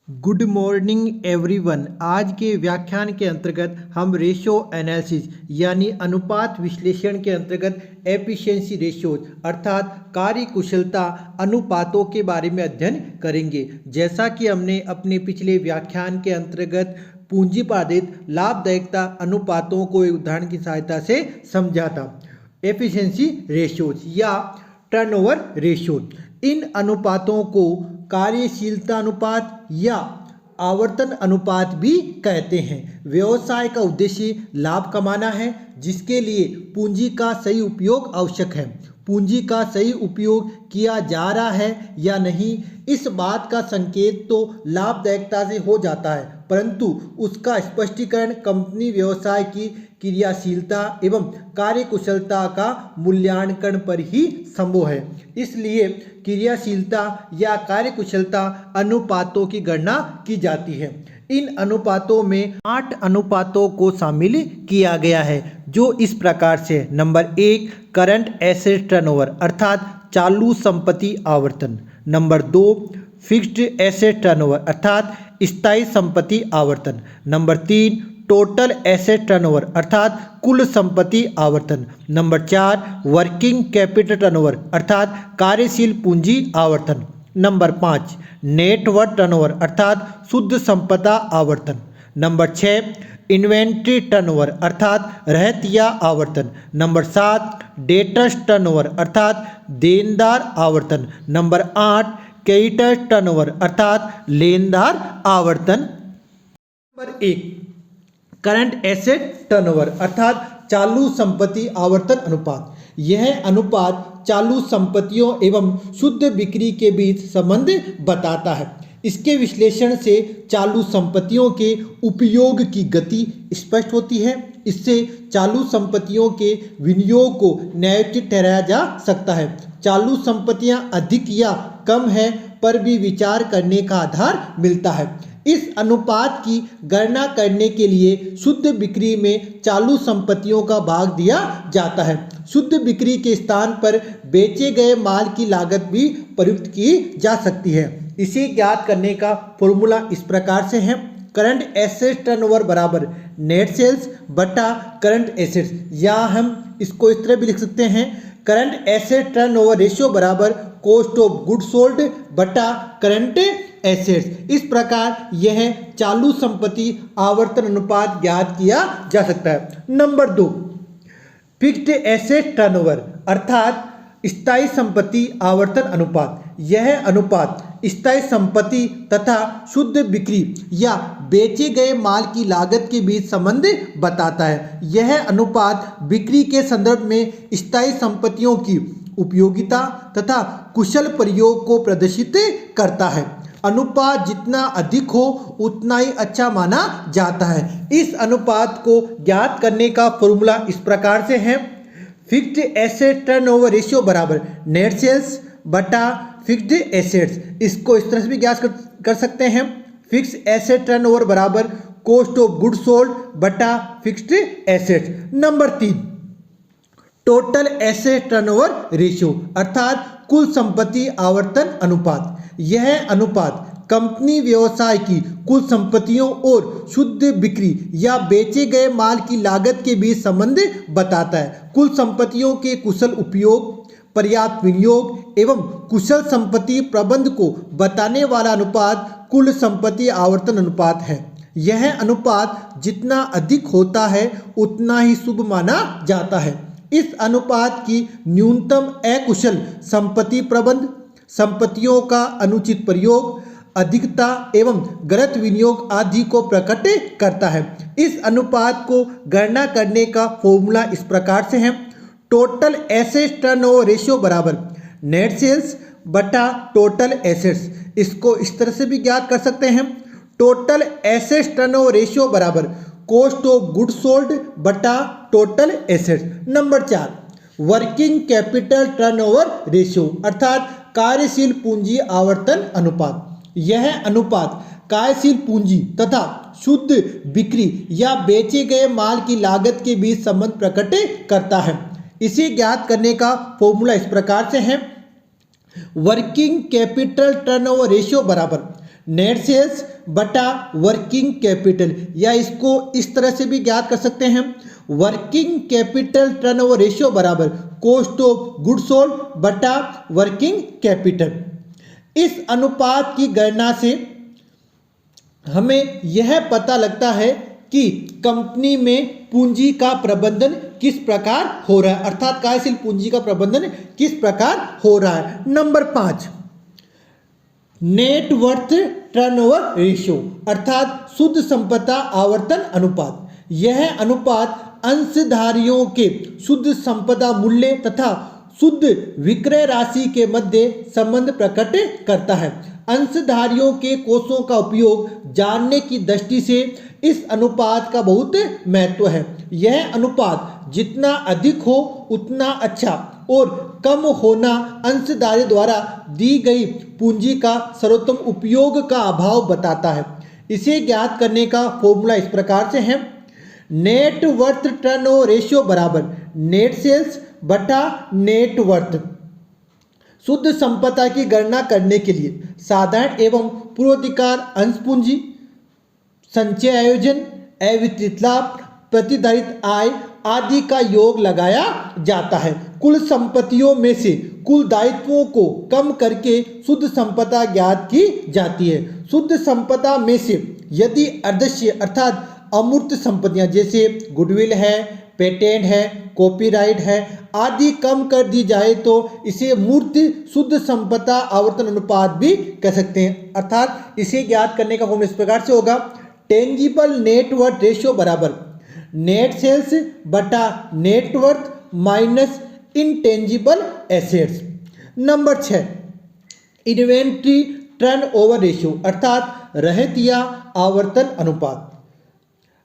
Good morning everyone. आज के व्याख्यान के अंतर्गत हम रेशो एनालिसिस यानी अनुपात विश्लेषण के अंतर्गत एफिशिएंसी रेशियोज अर्थात कार्य कुशलता अनुपातों के बारे में अध्ययन करेंगे। जैसा कि हमने अपने पिछले व्याख्यान के अंतर्गत पूंजी पर आधारित लाभदायकता अनुपातों को एक उदाहरण की सहायता से समझा था। एफिशिएंसी रेशियोज या टर्नओवर रेशियोज, इन अनुपातों को कार्यशीलता अनुपात या आवर्तन अनुपात भी कहते हैं। व्यवसाय का उद्देश्य लाभ कमाना है, जिसके लिए पूंजी का सही उपयोग आवश्यक है। पूंजी का सही उपयोग किया जा रहा है या नहीं, इस बात का संकेत तो लाभदायकता से हो जाता है, परंतु उसका स्पष्टीकरण कंपनी व्यवसाय की क्रियाशीलता एवं कार्यकुशलता का मूल्यांकन पर ही संभव है। इसलिए क्रियाशीलता या कार्यकुशलता अनुपातों की गणना की जाती है। इन अनुपातों में 8 अनुपातों को शामिल किया गया है, जो इस प्रकार से। नंबर 1 करंट एसेट टर्नओवर अर्थात चालू संपत्ति आवर्तन। नंबर 2 फिक्स्ड एसेट टर्नओवर अर्थात स्थायी संपत्ति आवर्तन। नंबर 3 टोटल एसेट टर्नओवर अर्थात कुल संपत्ति आवर्तन। नंबर 4 वर्किंग कैपिटल टर्नओवर अर्थात कार्यशील पूंजी आवर्तन। नंबर 5 नेटवर्थ टर्नओवर अर्थात शुद्ध संपदा आवर्तन। नंबर 6 इन्वेंट्री टर्नओवर अर्थात रहतिया आवर्तन। नंबर 7 डेटर्स टर्नओवर अर्थात देनदार आवर्तन। नंबर 8 क्रेडिटर्स टर्नओवर अर्थात लेनदार आवर्तन। नंबर 1 करंट एसेट टर्नओवर अर्थात चालू संपत्ति आवर्तन अनुपात। यह अनुपात चालू संपत्तियों एवं शुद्ध बिक्री के बीच संबंध बताता है। इसके विश्लेषण से चालू संपत्तियों के उपयोग की गति स्पष्ट होती है। इससे चालू संपत्तियों के विनियोग को न्यायोचित ठहराया जा सकता है। चालू संपत्तियां अधिक या कम है पर भी विचार करने का आधार मिलता है। इस अनुपात की गणना करने के लिए शुद्ध बिक्री में चालू संपत्तियों का भाग दिया जाता है। शुद्ध बिक्री के स्थान पर बेचे गए माल की लागत भी प्रयुक्त की जा सकती है। इसे ज्ञात करने का फॉर्मूला इस प्रकार से है। करंट एसेट टर्नओवर बराबर नेट सेल्स बटा करंट एसेट्स, या हम इसको इस तरह भी लिख सकते हैं, करंट एसेट टर्नओवर रेशियो बराबर कॉस्ट ऑफ गुड सोल्ड बटा करंट एसेट्स। इस प्रकार यह चालू संपत्ति आवर्तन अनुपात ज्ञात किया जा सकता है। नंबर 2 फिक्स्ड एसेट टर्नओवर अर्थात स्थायी संपत्ति आवर्तन अनुपात। यह अनुपात स्थायी संपत्ति तथा शुद्ध बिक्री या बेचे गए माल की लागत के बीच संबंध बताता है। यह अनुपात बिक्री के संदर्भ में स्थायी संपत्तियों की उपयोगिता तथा कुशल प्रयोग को प्रदर्शित करता है। अनुपात जितना अधिक हो उतना ही अच्छा माना जाता है। इस अनुपात को ज्ञात करने का फॉर्मूला इस प्रकार से है। फिक्स्ड एसेट टर्नओवर रेशियो बराबर नेट सेल्स बटा फिक्स्ड एसेट्स। इसको इस तरह से भी ज्ञात कर सकते हैं। फिक्स्ड एसेट टर्नओवर बराबर कॉस्ट ऑफ गुड सोल्ड बटा fixed assets. Number 3 total asset turnover ratio अर्थात कुल संपत्ति आवर्तन अनुपात। यह अनुपात कंपनी व्यवसाय की कुल संपत्तियों और शुद्ध बिक्री या बेचे गए माल की लागत के बीच संबंध बताता है। कुल संपत्तियों के कुशल उपयोग, पर्याप्त विनियोग एवं कुशल संपत्ति प्रबंध को बताने वाला अनुपात कुल संपत्ति आवर्तन अनुपात है। यह अनुपात जितना अधिक होता है उतना ही शुभ माना जाता है। इस अनुपात की न्यूनतम अकुशल संपत्ति प्रबंध, संपत्तियों का अनुचित प्रयोग, अधिकता एवं गलत विनियोग आदि को प्रकट करता है। इस अनुपात को गणना करने का फॉर्मूला इस प्रकार से है। टोटल एसेट टर्नओवर रेशियो बराबर नेट सेल्स बटा टोटल एसेट्स। इसको इस तरह से भी ज्ञात कर सकते हैं। टोटल एसेट टर्नओवर रेशियो बराबर कॉस्ट ऑफ गुड सोल्ड बटा total assets. Number 4 working capital turnover ratio अर्थात कार्यशील पूंजी आवर्तन अनुपात। यह अनुपात कार्यशील पूंजी तथा शुद्ध बिक्री या बेचे गए माल की लागत के बीच संबंध प्रकट करता है। इसे ज्ञात करने का फॉर्मूला इस प्रकार से है। वर्किंग कैपिटल टर्नओवर रेशियो बराबर नेट सेल्स बटा वर्किंग कैपिटल, या इसको इस तरह से भी ज्ञात कर सकते हैं, वर्किंग कैपिटल टर्नओवर रेशियो बराबर कॉस्ट ऑफ गुड्स सोल्ड बटा वर्किंग कैपिटल। इस अनुपात की गणना से हमें यह पता लगता है कि कंपनी में पूंजी का प्रबंधन किस प्रकार हो रहा है, अर्थात कार्यशील पूंजी का प्रबंधन किस प्रकार हो रहा है। Number 5, net worth turnover ratio अर्थात शुद्ध संपदा आवर्तन अनुपात। यह अनुपात अंशधारियों के शुद्ध संपदा मूल्य तथा शुद्ध विक्रय राशि के मध्य संबंध प्रकट करता है। अंशधारियों के कोषों का उपयोग जानने की दृष्टि से इस अनुपात का बहुत महत्व है। यह अनुपात जितना अधिक हो उतना अच्छा और कम होना अंशधारी द्वारा दी गई पूंजी का सर्वोत्तम उपयोग का अभाव बताता है। इसे ज्ञात करने का फॉर्मूला इस प्रकार से है, नेट वर्थ टर्नओवर रेशियो बराबर नेट सेल्स बटा नेट वर्थ। शुद्ध संपदा की गणना करने के लिए साधारण एवं पूर्वाधिकार अंश पूंजी, संचय आयोजन, अवितरित लाभ, प्रतिधारित आय आदि का योग लगाया जाता है। कुल संपत्तियों में से कुल दायित्वों को कम करके शुद्ध संपदा ज्ञात की जाती है। शुद्ध संपदा में से यदि अदृश्य अर्थात अमूर्त संपत्तियां जैसे गुडविल है, पेटेंट है, कॉपीराइट है आदि कम कर दी जाए तो इसे मूर्त शुद्ध संपदा आवर्तन अनुपात भी कह सकते हैं। अर्थात इसे ज्ञात करने का फॉर्मूला इस प्रकार से होगा, टेंजिबल नेट वर्थ रेशियो बराबर नेट सेल्स बटा net worth minus intangible assets. Number 6, inventory turnover ratio अर्थात रहतिया आवर्तन अनुपात।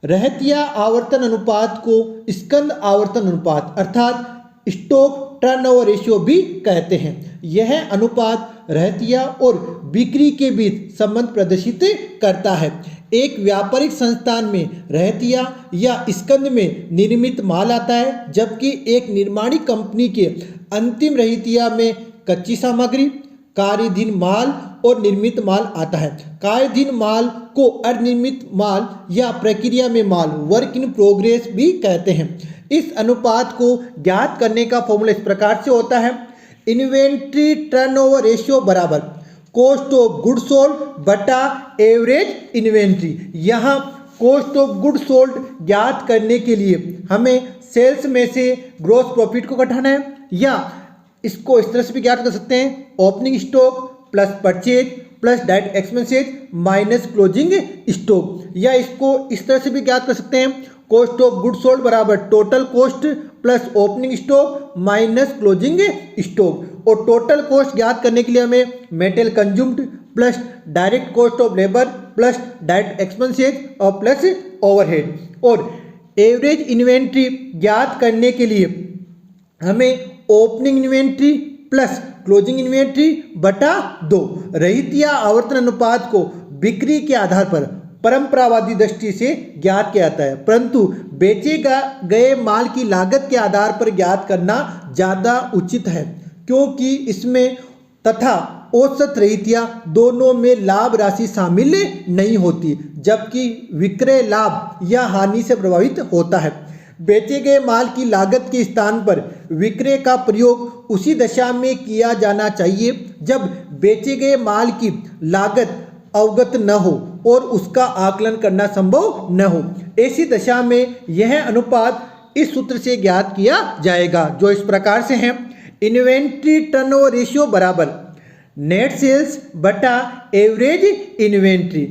रहतिया आवर्तन अनुपात को स्कंद आवर्तन अनुपात अर्थात स्टॉक टर्नओवर रेशियो भी कहते हैं। यह अनुपात रहतिया और बिक्री के बीच संबंध प्रदर्शित करता है। एक व्यापारिक संस्थान में रहतिया या स्कंद में निर्मित माल आता है, जबकि एक निर्माणी कंपनी के अंतिम रहतिया में कच्ची सामग्री, कार्यधीन माल और निर्मित माल आता है। कार्यधीन माल को अनिर्मित माल या प्रक्रिया में माल वर्क इन प्रोग्रेस भी कहते हैं। इस अनुपात को ज्ञात करने का फॉर्मूला इस प्रकार से होता है, इन्वेंट्री टर्नओवर रेशियो बराबर कॉस्ट ऑफ गुड्स सोल्ड बटा एवरेज इन्वेंट्री। यहाँ कॉस्ट ऑफ गुड्स सोल्ड ज्ञात करने के लिए हमें सेल्स में से ग्रॉस प्रॉफिट को घटाना है, या इसको इस तरह से भी ज्ञात कर सकते हैं, opening stock plus purchase plus direct expenses minus closing stock, या इसको इस तरह से भी ज्ञात कर सकते हैं, कॉस्ट ऑफ गुड्स सोल्ड बराबर total cost plus opening stock minus closing stock. और टोटल कॉस्ट ज्ञात करने के लिए हमें material consumed plus direct cost of labour plus direct expenses और प्लस ओवरहेड। और एवरेज इन्वेंट्री ज्ञात करने के लिए हमें opening inventory plus closing inventory बटा 2। रहतिया आवर्तन अनुपात को बिक्री के आधार पर परंपरावादी दृष्टि से ज्ञात किया जाता है, परंतु बेचे गए माल की लागत के आधार पर ज्ञात करना ज़्यादा उचित है, क्योंकि इसमें तथा औसत रहतिया दोनों में लाभ राशि शामिल नहीं होती, जबकि विक्रय लाभ या हानि से प्रभावित होता है। बेचे गए माल की लागत के स्थान पर विक्रय का प्रयोग उसी दशा में किया जाना चाहिए जब बेचे गए माल की लागत अवगत न हो और उसका आकलन करना संभव न हो। ऐसी दशा में यह अनुपात इस सूत्र से ज्ञात किया जाएगा, जो इस प्रकार से है, इन्वेंट्री टर्नओवर रेशियो बराबर नेट सेल्स बटा average inventory.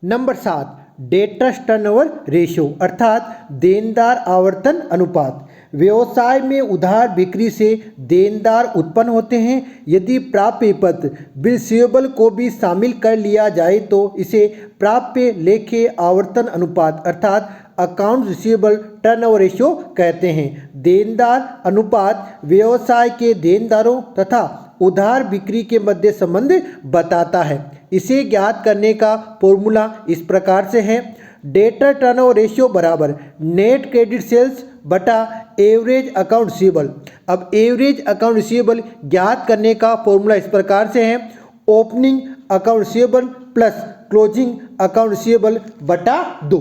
Number 7, debtors turnover ratio अर्थात देनदार आवर्तन अनुपात। व्यवसाय में उधार बिक्री से देनदार उत्पन्न होते हैं। यदि प्राप्य पत्र बिल रिसीवेबल को भी शामिल कर लिया जाए तो इसे प्राप्य लेखे आवर्तन अनुपात अर्थात अकाउंट रिसीवेबल टर्नओवर रेशियो कहते हैं। देनदार अनुपात व्यवसाय के देनदारों तथा उधार बिक्री के मध्य संबंध बताता है। इसे ज्ञात करने का फॉर्मूला इस प्रकार से है, डेटर टर्नओवर रेशियो बराबर नेट क्रेडिट सेल्स बटा एवरेज अकाउंट रिसीवेबल। अब एवरेज अकाउंट रिसीवेबल ज्ञात करने का फॉर्मूला इस प्रकार से है, opening account receivable plus closing account receivable बटा 2।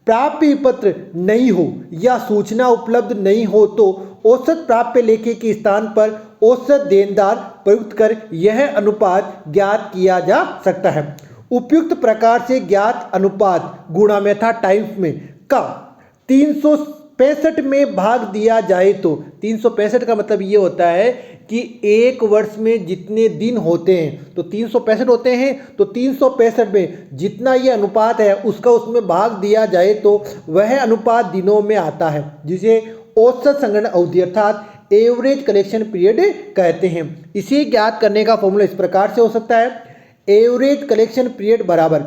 प्राप्य पत्र नहीं हो या सूचना उपलब्ध नहीं हो तो औसत प्राप्य लेखे के स्थान पर औसत देनदार प्रयुक्त कर यह अनुपात ज्ञात किया जा सकता है। उपयुक्त प्रकार से ज्ञात अनुपात गुणा मेथा टाइम्स में का 365 में भाग दिया जाए तो 365 का मतलब ये होता है कि एक वर्ष में जितने दिन होते हैं तो 365 होते हैं, तो 365 में जितना ये अनुपात है उसका उसमें भाग दिया जाए तो वह अनुपात दिनों में आता है, जिसे औसत संग्रहण अवधि अर्थात एवरेज कलेक्शन पीरियड कहते हैं। इसे ज्ञात करने का फॉर्मूला इस प्रकार से हो सकता है, एवरेज कलेक्शन पीरियड बराबर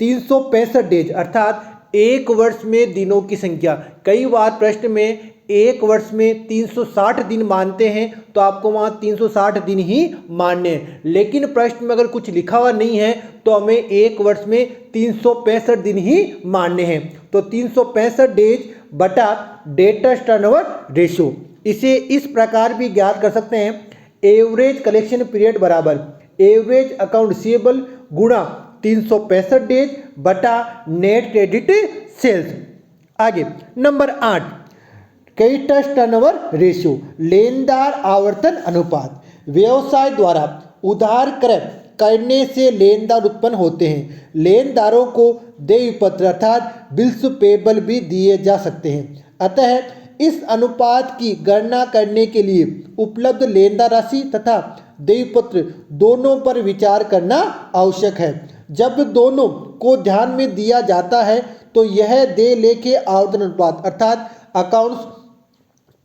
365 डेज अर्थात एक वर्ष में दिनों की संख्या। कई बार प्रश्न में एक वर्ष में 360 दिन मानते हैं तो आपको वहाँ 360 दिन ही मानने हैं, लेकिन प्रश्न में अगर कुछ लिखा हुआ नहीं है तो हमें एक वर्ष में 365 दिन ही मानने हैं। तो 365 डेज बटा डेटर्स टर्नओवर रेशियो, इसे इस प्रकार भी ज्ञात कर सकते हैं, एवरेज कलेक्शन पीरियड बराबर एवरेज अकाउंट रिसीवेबल गुणा 365 डेज बटा नेट क्रेडिट सेल्स। आगे नंबर 8, क्रेडिटर्स टर्नओवर रेशियो, लेनदार आवर्तन अनुपात। व्यवसाय द्वारा उधार क्रय करने से लेनदार उत्पन्न होते हैं। लेनदारों को देय पत्र अर्थात बिल्स पेबल भी दिए जा सकते हैं। अतः इस अनुपात की गणना करने के लिए उपलब्ध लेनदार राशि तथा देय पत्र दोनों पर विचार करना आवश्यक है। जब दोनों को ध्यान में दिया जाता है तो यह देय लेखे आवर्तन अनुपात अर्थात अकाउंट्स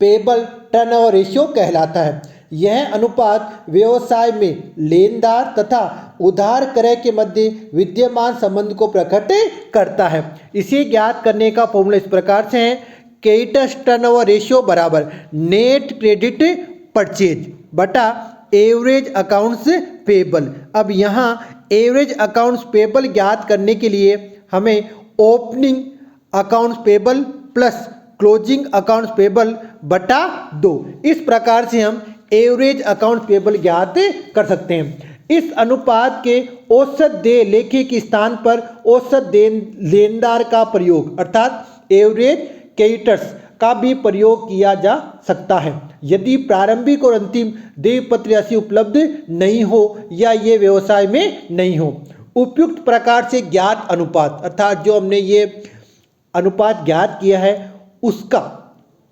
पेबल टर्नओवर रेशियो कहलाता है। यह अनुपात व्यवसाय में लेनदार तथा उधार क्रय के मध्य विद्यमान संबंध को प्रकट करता है। इसे ज्ञात करने का फॉर्मूला इस प्रकार से है, क्रेडिटर्स टर्नओवर रेशियो बराबर नेट क्रेडिट परचेज बटा एवरेज अकाउंट्स पेबल। अब यहाँ एवरेज अकाउंट्स पेबल ज्ञात करने के लिए हमें opening accounts payable plus closing accounts payable बटा 2, इस प्रकार से हम एवरेज अकाउंट्स पेबल ज्ञात कर सकते हैं। इस अनुपात के औसत देय लेखे के स्थान पर औसत लेनदार का प्रयोग अर्थात एवरेज क्रेडिटर्स का भी प्रयोग किया जा सकता है यदि प्रारंभिक और अंतिम देय पत्र राशि उपलब्ध नहीं हो या ये व्यवसाय में नहीं हो। उपयुक्त प्रकार से ज्ञात अनुपात अर्थात जो हमने ये अनुपात ज्ञात किया है उसका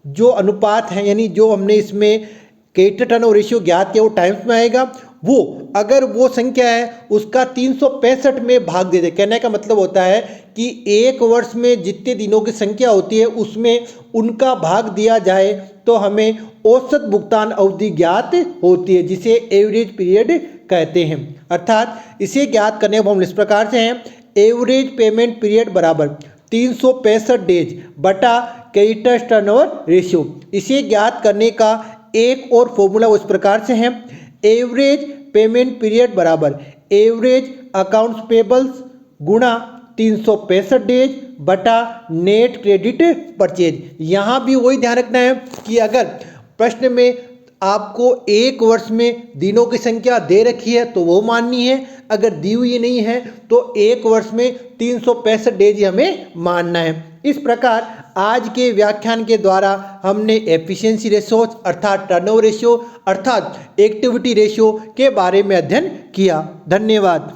जो अनुपात है यानी जो हमने इसमें क्रेडिटर टर्नओवर रेशियो ज्ञात किया वो टाइम्स में आएगा। वो अगर वो संख्या है उसका 365 में भाग दे दे। कहने का मतलब होता है कि एक वर्ष में जितने दिनों की संख्या होती है उसमें उनका भाग दिया जाए तो हमें औसत भुगतान अवधि ज्ञात होती है, जिसे एवरेज पीरियड कहते हैं। अर्थात इसे ज्ञात करने का फॉर्मूला इस प्रकार से है, एवरेज पेमेंट पीरियड बराबर 365 डेज बटा क्रेडिटर्स टर्नओवर रेशियो। इसे ज्ञात करने का एक और फॉर्मूला उस प्रकार से है, एवरेज पेमेंट पीरियड बराबर एवरेज अकाउंट्स पेबल्स गुणा 365 डेज बटा नेट क्रेडिट परचेज। यहाँ भी वही ध्यान रखना है कि अगर प्रश्न में आपको एक वर्ष में दिनों की संख्या दे रखी है तो वो माननी है, अगर दी हुई नहीं है तो एक वर्ष में 365 डेज हमें मानना है। इस प्रकार आज के व्याख्यान के द्वारा हमने एफिशिएंसी रेशियो अर्थात टर्नओवर रेशियो अर्थात एक्टिविटी रेशियो के बारे में अध्ययन किया। धन्यवाद।